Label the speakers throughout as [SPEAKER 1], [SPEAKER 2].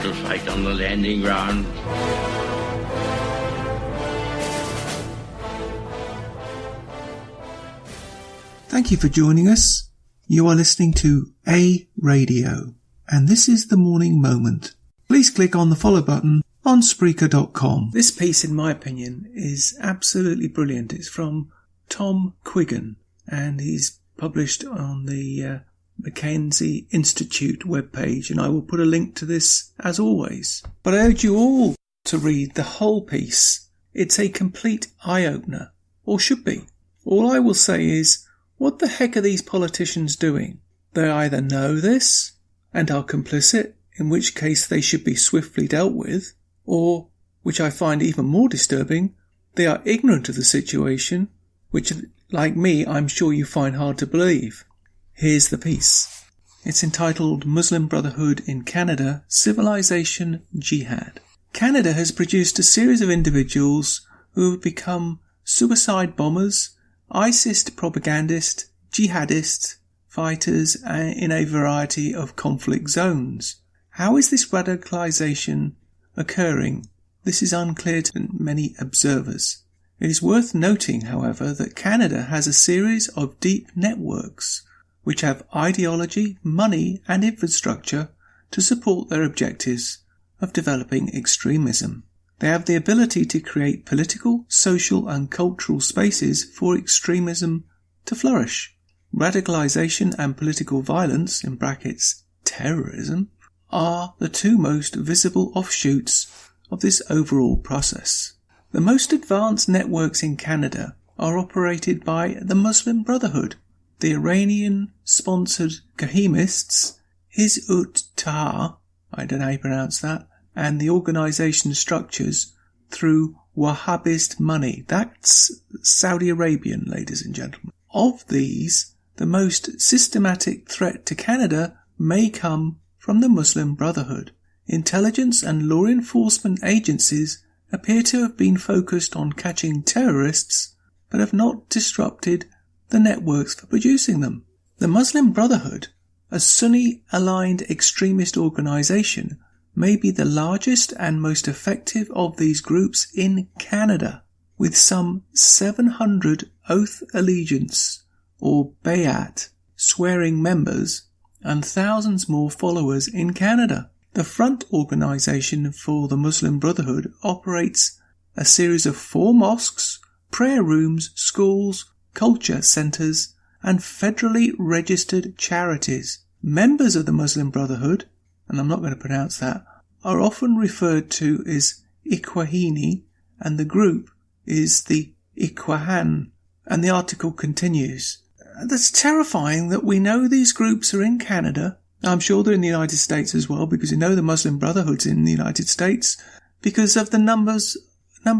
[SPEAKER 1] to fight on the landing ground.
[SPEAKER 2] Thank you for joining us. You are listening to A Radio, and this is The Morning Moment. Please click on the follow button on Spreaker.com. This piece, in my opinion, is absolutely brilliant. It's from Tom Quiggin, and he's published on the Mackenzie Institute webpage, and I will put a link to this as always. But I urge you all to read the whole piece. It's a complete eye-opener, or should be. All I will say is, what the heck are these politicians doing? They either know this and are complicit, in which case they should be swiftly dealt with, or, which I find even more disturbing, they are ignorant of the situation, which, like me, I'm sure you find hard to believe. Here's the piece. It's entitled Muslim-Brotherhood in Canada, Civilization, Jihad. Canada has produced a series of individuals who have become suicide bombers, ISIS propagandists, jihadists, fighters in a variety of conflict zones. How is this radicalization occurring? This is unclear to many observers. It is worth noting, however, that Canada has a series of deep networks which have ideology, money and infrastructure to support their objectives of developing extremism. They have the ability to create political, social and cultural spaces for extremism to flourish. Radicalization and political violence, in brackets terrorism, are the two most visible offshoots of this overall process. The most advanced networks in Canada are operated by the Muslim Brotherhood, the Iranian-sponsored Jihadists, Hizb-ut-Tahrir, I don't know how you pronounce that, and the organisation structures through Wahhabist money. That's Saudi Arabian, ladies and gentlemen. Of these, the most systematic threat to Canada may come from the Muslim Brotherhood. Intelligence and law enforcement agencies appear to have been focused on catching terrorists, but have not disrupted the networks for producing them. The Muslim Brotherhood, a Sunni-aligned extremist organisation, may be the largest and most effective of these groups in Canada, with some 700 oath allegiance, or bayat, swearing members, and thousands more followers in Canada. The front organisation for the Muslim Brotherhood operates a series of 4 mosques, prayer rooms, schools, culture centres, and federally registered charities. Members of the Muslim Brotherhood, and I'm not going to pronounce that, are often referred to as Ikhwani, and the group is the Ikhwan. And the article continues. That's terrifying that we know these groups are in Canada. I'm sure they're in the United States as well, because we know the Muslim Brotherhood's in the United States because of the number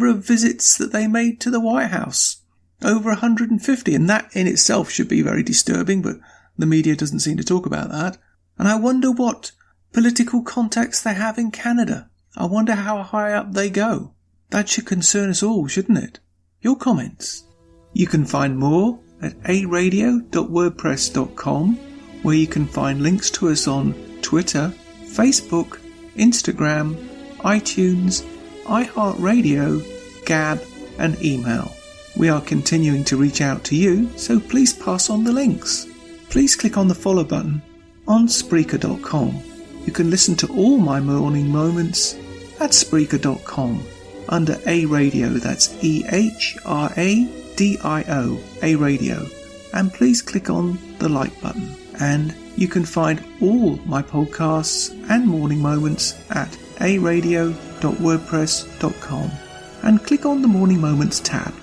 [SPEAKER 2] of visits that they made to the White House. Over 150, and that in itself should be very disturbing, but the media doesn't seem to talk about that. And I wonder what political contacts they have in Canada. I wonder how high up they go. That should concern us all, shouldn't it? Your comments. You can find more at aradio.wordpress.com, where you can find links to us on Twitter, Facebook, Instagram, iTunes, iHeartRadio, Gab and email. We are continuing to reach out to you, so please pass on the links. Please click on the follow button on Spreaker.com. You can listen to all my morning moments at Spreaker.com under A Radio, that's EHRADIO, A Radio, and please click on the like button. And you can find all my podcasts and morning moments at aradio.wordpress.com and click on the Morning Moments tab.